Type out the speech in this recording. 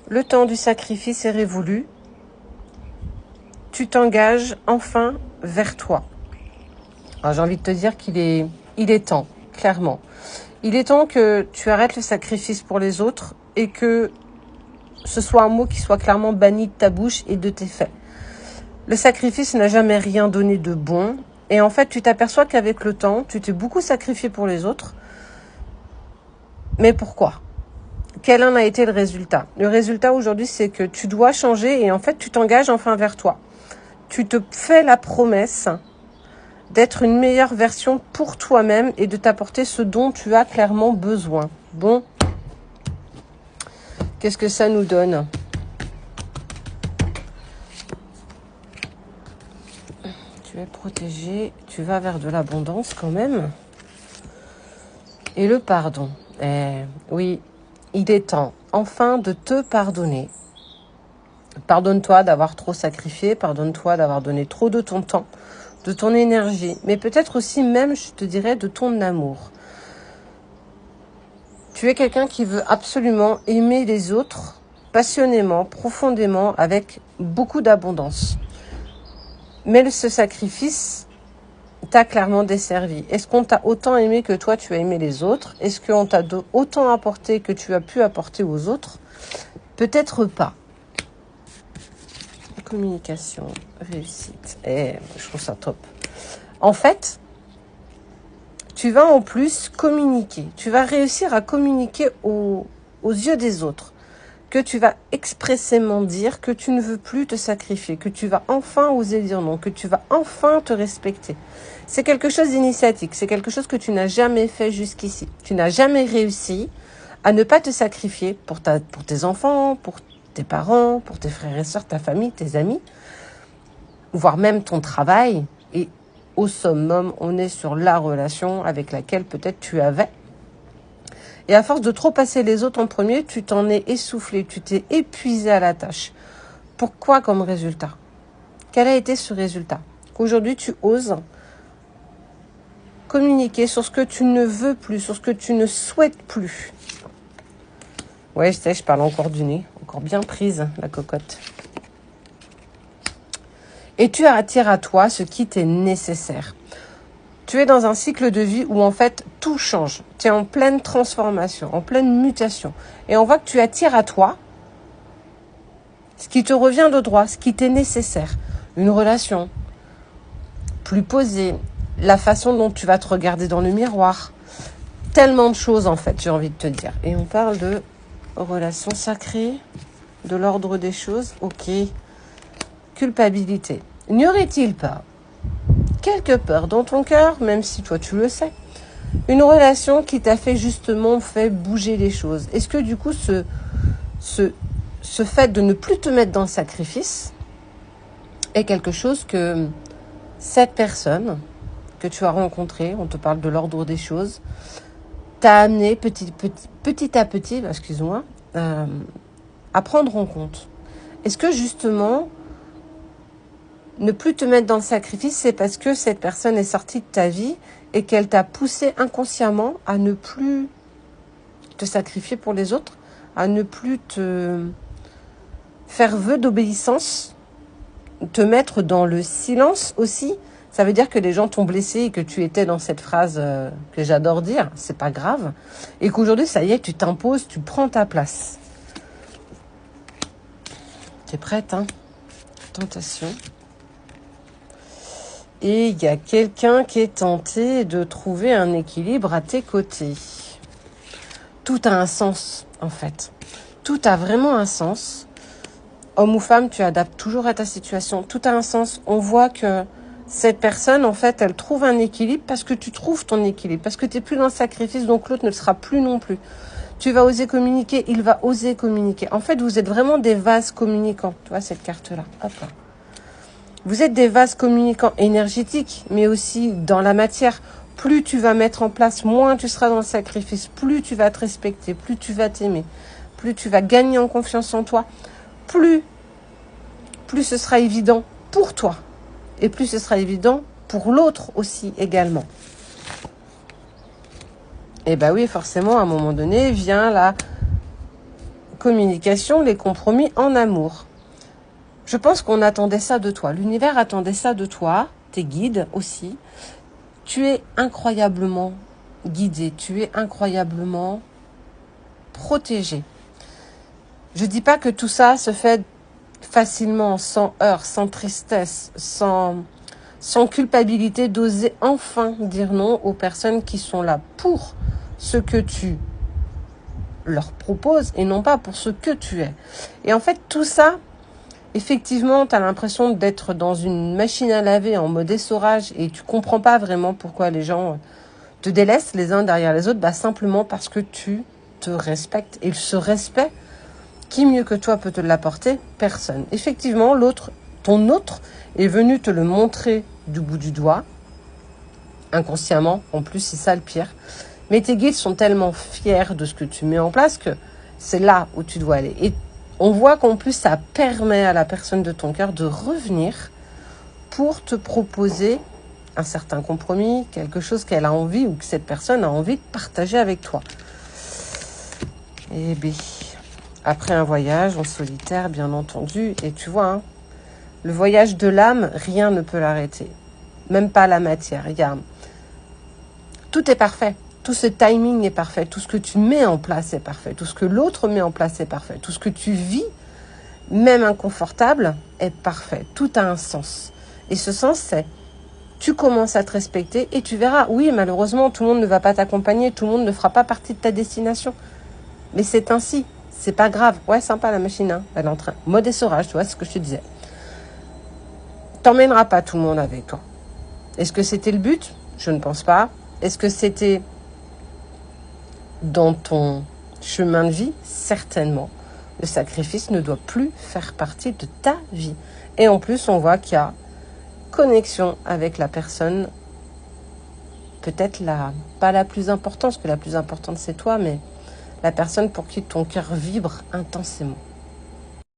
Le temps du sacrifice est révolu. Tu t'engages enfin vers toi. Alors, j'ai envie de te dire il est temps, clairement. Il est temps que tu arrêtes le sacrifice pour les autres et que ce soit un mot qui soit clairement banni de ta bouche et de tes faits. Le sacrifice n'a jamais rien donné de bon. Et en fait, tu t'aperçois qu'avec le temps, tu t'es beaucoup sacrifié pour les autres. Mais pourquoi ? Quel en a été le résultat ? Le résultat aujourd'hui, c'est que tu dois changer et en fait, tu t'engages enfin vers toi. Tu te fais la promesse d'être une meilleure version pour toi-même et de t'apporter ce dont tu as clairement besoin. Bon, qu'est-ce que ça nous donne ? Tu es protégé, tu vas vers de l'abondance quand même. Et le pardon. Oui, il est temps enfin de te pardonner. Pardonne-toi d'avoir trop sacrifié, pardonne-toi d'avoir donné trop de ton temps, de ton énergie, mais peut-être aussi même, je te dirais, de ton amour. Tu es quelqu'un qui veut absolument aimer les autres passionnément, profondément, avec beaucoup d'abondance. Mais ce sacrifice t'a clairement desservi. Est-ce qu'on t'a autant aimé que toi tu as aimé les autres ? Est-ce qu'on t'a autant apporté que tu as pu apporter aux autres ? Peut-être pas. Communication, réussite. Je trouve ça top. En fait, tu vas en plus communiquer. Tu vas réussir à communiquer aux yeux des autres. Que tu vas expressément dire que tu ne veux plus te sacrifier. Que tu vas enfin oser dire non. Que tu vas enfin te respecter. C'est quelque chose d'initiatique. C'est quelque chose que tu n'as jamais fait jusqu'ici. Tu n'as jamais réussi à ne pas te sacrifier pour tes enfants, pour tes parents, pour tes frères et sœurs, ta famille, tes amis, voire même ton travail. Et au summum, on est sur la relation avec laquelle peut-être tu avais. Et à force de trop passer les autres en premier, tu t'en es essoufflé, tu t'es épuisé à la tâche. Pourquoi comme résultat ? Quel a été ce résultat ? Qu'aujourd'hui, tu oses communiquer sur ce que tu ne veux plus, sur ce que tu ne souhaites plus. Ouais, je sais, je parle encore du nez. Encore bien prise, la cocotte. Et tu attires à toi ce qui t'est nécessaire. Tu es dans un cycle de vie où en fait tout change. Tu es en pleine transformation, en pleine mutation. Et on voit que tu attires à toi ce qui te revient de droit, ce qui t'est nécessaire. Une relation plus posée, la façon dont tu vas te regarder dans le miroir. Tellement de choses en fait, j'ai envie de te dire. Et on parle de relation sacrée, de l'ordre des choses. Ok. Culpabilité. N'y aurait-il pas quelque peur dans ton cœur, même si toi tu le sais, une relation qui t'a fait bouger les choses ? Est-ce que du coup ce fait de ne plus te mettre dans le sacrifice est quelque chose que cette personne que tu as rencontrée, on te parle de l'ordre des choses, t'a amené petit à petit, excuse-moi, à prendre en compte ? Est-ce que justement ne plus te mettre dans le sacrifice, c'est parce que cette personne est sortie de ta vie et qu'elle t'a poussé inconsciemment à ne plus te sacrifier pour les autres, à ne plus te faire vœu d'obéissance, te mettre dans le silence aussi. Ça veut dire que les gens t'ont blessé et que tu étais dans cette phrase que j'adore dire, c'est pas grave, et qu'aujourd'hui, ça y est, tu t'imposes, tu prends ta place. T'es prête, hein ? Tentation. Et il y a quelqu'un qui est tenté de trouver un équilibre à tes côtés. Tout a un sens, en fait. Tout a vraiment un sens. Homme ou femme, tu adaptes toujours à ta situation. Tout a un sens. On voit que cette personne, en fait, elle trouve un équilibre parce que tu trouves ton équilibre. Parce que tu n'es plus dans le sacrifice, donc l'autre ne le sera plus non plus. Tu vas oser communiquer, il va oser communiquer. En fait, vous êtes vraiment des vases communicants. Tu vois, cette carte-là. Hop là. Vous êtes des vases communicants énergétiques, mais aussi dans la matière. Plus tu vas mettre en place, moins tu seras dans le sacrifice. Plus tu vas te respecter, plus tu vas t'aimer, plus tu vas gagner en confiance en toi, plus ce sera évident pour toi. Et plus ce sera évident pour l'autre aussi également. Et oui, forcément, à un moment donné, vient la communication, les compromis en amour. Je pense qu'on attendait ça de toi. L'univers attendait ça de toi, tes guides aussi. Tu es incroyablement guidé, tu es incroyablement protégé. Je dis pas que tout ça se fait facilement, sans heurts, sans tristesse, sans culpabilité, d'oser enfin dire non aux personnes qui sont là pour ce que tu leur proposes et non pas pour ce que tu es. Et en fait, tout ça, effectivement, tu as l'impression d'être dans une machine à laver en mode essorage et tu comprends pas vraiment pourquoi les gens te délaissent les uns derrière les autres, simplement parce que tu te respectes. Et ce respect, qui mieux que toi peut te l'apporter? Personne. Effectivement, ton autre est venu te le montrer du bout du doigt, inconsciemment, en plus, c'est ça le pire. Mais tes guides sont tellement fiers de ce que tu mets en place que c'est là où tu dois aller. Et on voit qu'en plus, ça permet à la personne de ton cœur de revenir pour te proposer un certain compromis, quelque chose qu'elle a envie ou que cette personne a envie de partager avec toi. Et bien, après un voyage en solitaire, bien entendu, et tu vois, le voyage de l'âme, rien ne peut l'arrêter. Même pas la matière. Tout est parfait. Tout ce timing est parfait. Tout ce que tu mets en place est parfait. Tout ce que l'autre met en place est parfait. Tout ce que tu vis, même inconfortable, est parfait. Tout a un sens. Et ce sens, c'est tu commences à te respecter et tu verras. Oui, malheureusement, tout le monde ne va pas t'accompagner. Tout le monde ne fera pas partie de ta destination. Mais c'est ainsi. C'est pas grave. Ouais, sympa la machine. Elle est en train. Mode essorage, tu vois, c'est ce que je te disais. T'emmèneras pas tout le monde avec toi. Est-ce que c'était le but? Je ne pense pas. Est-ce que c'était dans ton chemin de vie? Certainement. Le sacrifice ne doit plus faire partie de ta vie. Et en plus, on voit qu'il y a connexion avec la personne, peut-être pas la plus importante, parce que la plus importante c'est toi, mais la personne pour qui ton cœur vibre intensément.